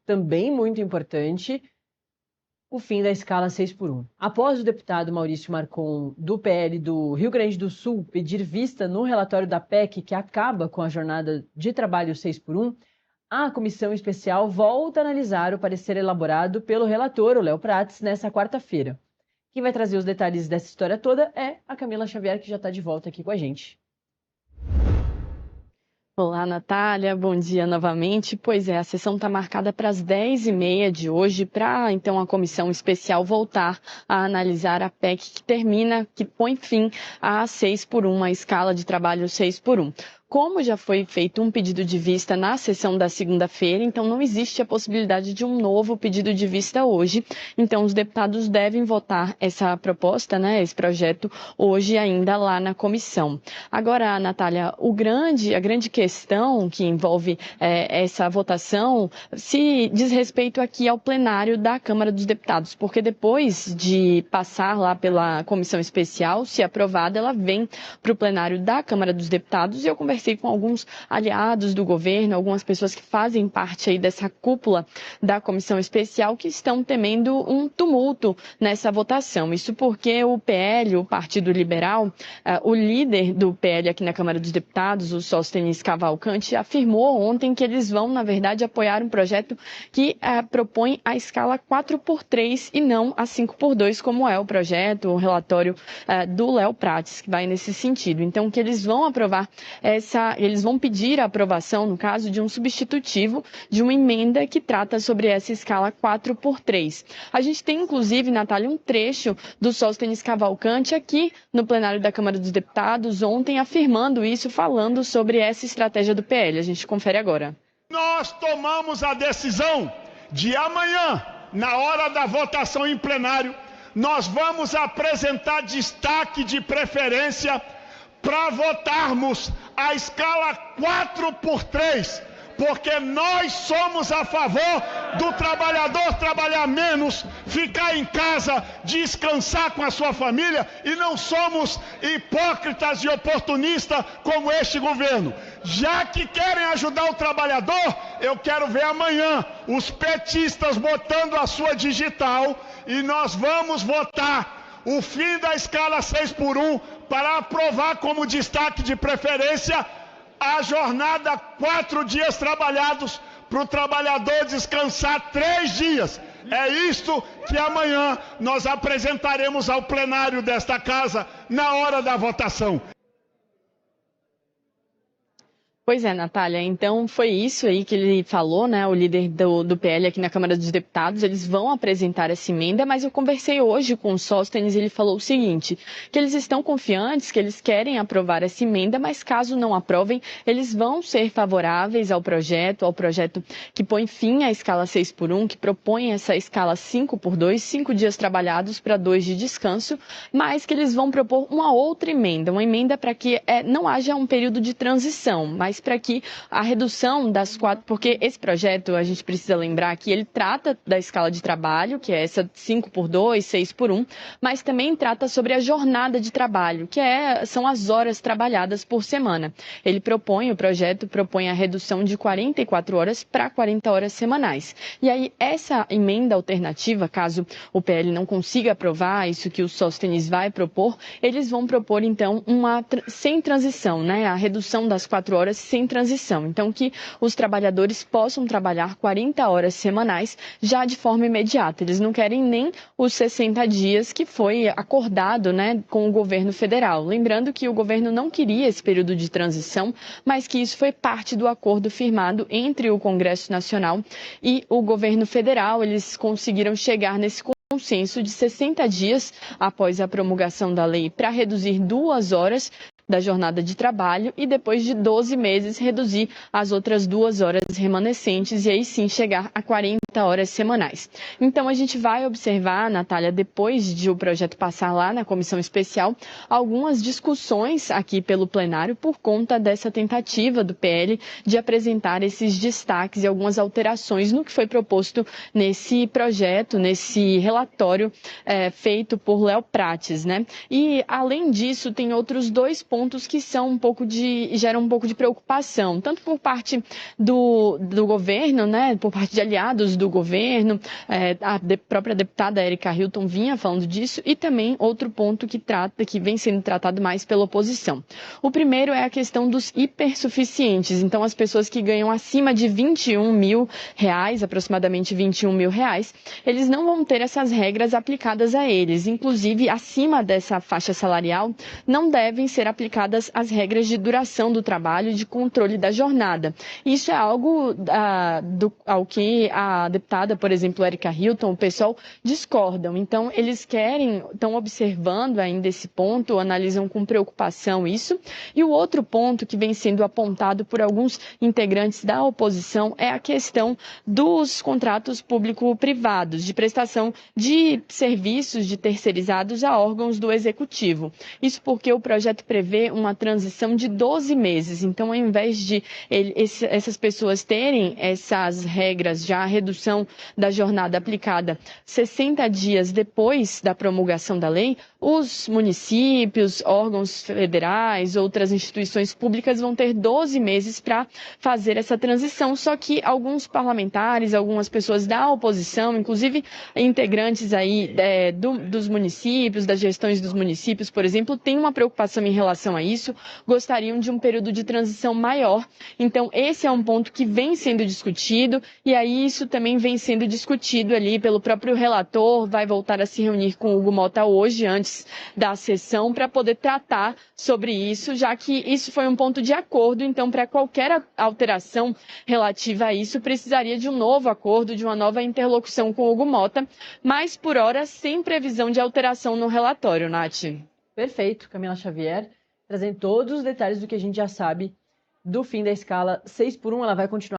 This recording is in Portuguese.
também muito importante, o fim da escala 6x1. Após o deputado Maurício Marcon, do PL do Rio Grande do Sul, pedir vista no relatório da PEC que acaba com a jornada de trabalho 6x1, a comissão especial volta a analisar o parecer elaborado pelo relator, o Léo Prates, nessa quarta-feira. Quem vai trazer os detalhes dessa história toda é a Camila Xavier, que já está de volta aqui com a gente. Olá, Natália, bom dia novamente. Pois é, a sessão está marcada para as 10h30 de hoje, para então a comissão especial voltar a analisar a PEC que põe fim a 6x1, a escala de trabalho 6x1. Como já foi feito um pedido de vista na sessão da segunda-feira, então não existe a possibilidade de um novo pedido de vista hoje. Então os deputados devem votar essa proposta, esse projeto, hoje ainda lá na comissão. Agora, Natália, a grande questão que envolve essa votação se diz respeito aqui ao plenário da Câmara dos Deputados, porque depois de passar lá pela comissão especial, se aprovada, ela vem para o plenário da Câmara dos Deputados. E eu conversei com alguns aliados do governo, algumas pessoas que fazem parte aí dessa cúpula da comissão especial, que estão temendo um tumulto nessa votação. Isso porque o PL, o Partido Liberal, o líder do PL aqui na Câmara dos Deputados, o Sóstenes Cavalcante, afirmou ontem que eles vão, na verdade, apoiar um projeto que propõe a escala 4x3 e não a 5x2, como é o projeto, o relatório do Léo Prates, que vai nesse sentido. Então, que eles vão aprovar eles vão pedir a aprovação, no caso, de um substitutivo de uma emenda que trata sobre essa escala 4x3. A gente tem, inclusive, Natália, um trecho do Sóstenes Cavalcante aqui no plenário da Câmara dos Deputados, ontem, afirmando isso, falando sobre essa estratégia do PL. A gente confere agora. Nós tomamos a decisão de amanhã, na hora da votação em plenário, nós vamos apresentar destaque de preferência para votarmos a escala 4x3, porque nós somos a favor do trabalhador trabalhar menos, ficar em casa, descansar com a sua família, e não somos hipócritas e oportunistas como este governo. Já que querem ajudar o trabalhador, eu quero ver amanhã os petistas botando a sua digital e nós vamos votar o fim da escala 6x1 para aprovar como destaque de preferência a jornada 4 dias trabalhados para o trabalhador descansar 3 dias. É isto que amanhã nós apresentaremos ao plenário desta casa na hora da votação. Pois é, Natália, então foi isso aí que ele falou, o líder do PL aqui na Câmara dos Deputados. Eles vão apresentar essa emenda, mas eu conversei hoje com o Sóstenes e ele falou o seguinte, que eles estão confiantes, que eles querem aprovar essa emenda, mas caso não aprovem, eles vão ser favoráveis ao projeto que põe fim à escala 6x1, que propõe essa escala 5x2, 5 dias trabalhados para 2 de descanso, mas que eles vão propor uma outra emenda, uma emenda para que não haja um período de transição, mas para que a redução das 4... Porque esse projeto, a gente precisa lembrar que ele trata da escala de trabalho, que é essa 5x2, 6x1, mas também trata sobre a jornada de trabalho, que são as horas trabalhadas por semana. O projeto propõe a redução de 44 horas para 40 horas semanais. E aí, essa emenda alternativa, caso o PL não consiga aprovar isso que o Sóstenes vai propor, eles vão propor, então, sem transição, a redução das 4 horas sem transição. Então, que os trabalhadores possam trabalhar 40 horas semanais já de forma imediata. Eles não querem nem os 60 dias que foi acordado, com o governo federal. Lembrando que o governo não queria esse período de transição, mas que isso foi parte do acordo firmado entre o Congresso Nacional e o governo federal. Eles conseguiram chegar nesse consenso de 60 dias após a promulgação da lei para reduzir 2 horas da jornada de trabalho e depois de 12 meses reduzir as outras 2 horas remanescentes e aí sim chegar a 40 horas semanais. Então a gente vai observar, Natália, depois de o projeto passar lá na comissão especial, algumas discussões aqui pelo plenário por conta dessa tentativa do PL de apresentar esses destaques e algumas alterações no que foi proposto nesse projeto, nesse relatório feito por Léo Prates, E além disso tem outros 2 pontos pontos que geram um pouco de preocupação, tanto por parte do governo, né, por parte de aliados do governo, própria deputada Erika Hilton vinha falando disso, e também outro ponto que vem sendo tratado mais pela oposição. O primeiro é a questão dos hipersuficientes, então as pessoas que ganham acima de R$21 mil, aproximadamente R$21 mil, eles não vão ter essas regras aplicadas a eles. Inclusive, acima dessa faixa salarial, não devem ser aplicadas as regras de duração do trabalho e de controle da jornada. Isso é algo ao que a deputada, por exemplo, Erika Hilton, o pessoal discordam. Então, eles estão observando ainda esse ponto, analisam com preocupação isso. E o outro ponto que vem sendo apontado por alguns integrantes da oposição é a questão dos contratos público-privados, de prestação de serviços de terceirizados a órgãos do Executivo. Isso porque o projeto prevê uma transição de 12 meses. Então, ao invés de essas pessoas terem essas regras, já a redução da jornada aplicada 60 dias depois da promulgação da lei, os municípios, órgãos federais, outras instituições públicas vão ter 12 meses para fazer essa transição, só que alguns parlamentares, algumas pessoas da oposição, inclusive integrantes aí dos municípios, das gestões dos municípios, por exemplo, têm uma preocupação em relação a isso, gostariam de um período de transição maior. Então, esse é um ponto que vem sendo discutido, e aí isso também vem sendo discutido ali pelo próprio relator, vai voltar a se reunir com o Hugo Mota hoje, antes da sessão, para poder tratar sobre isso, já que isso foi um ponto de acordo. Então, para qualquer alteração relativa a isso, precisaria de um novo acordo, de uma nova interlocução com o Hugo Mota, mas, por hora, sem previsão de alteração no relatório, Nath. Perfeito, Camila Xavier, trazendo todos os detalhes do que a gente já sabe do fim da escala 6x1. Ela vai continuar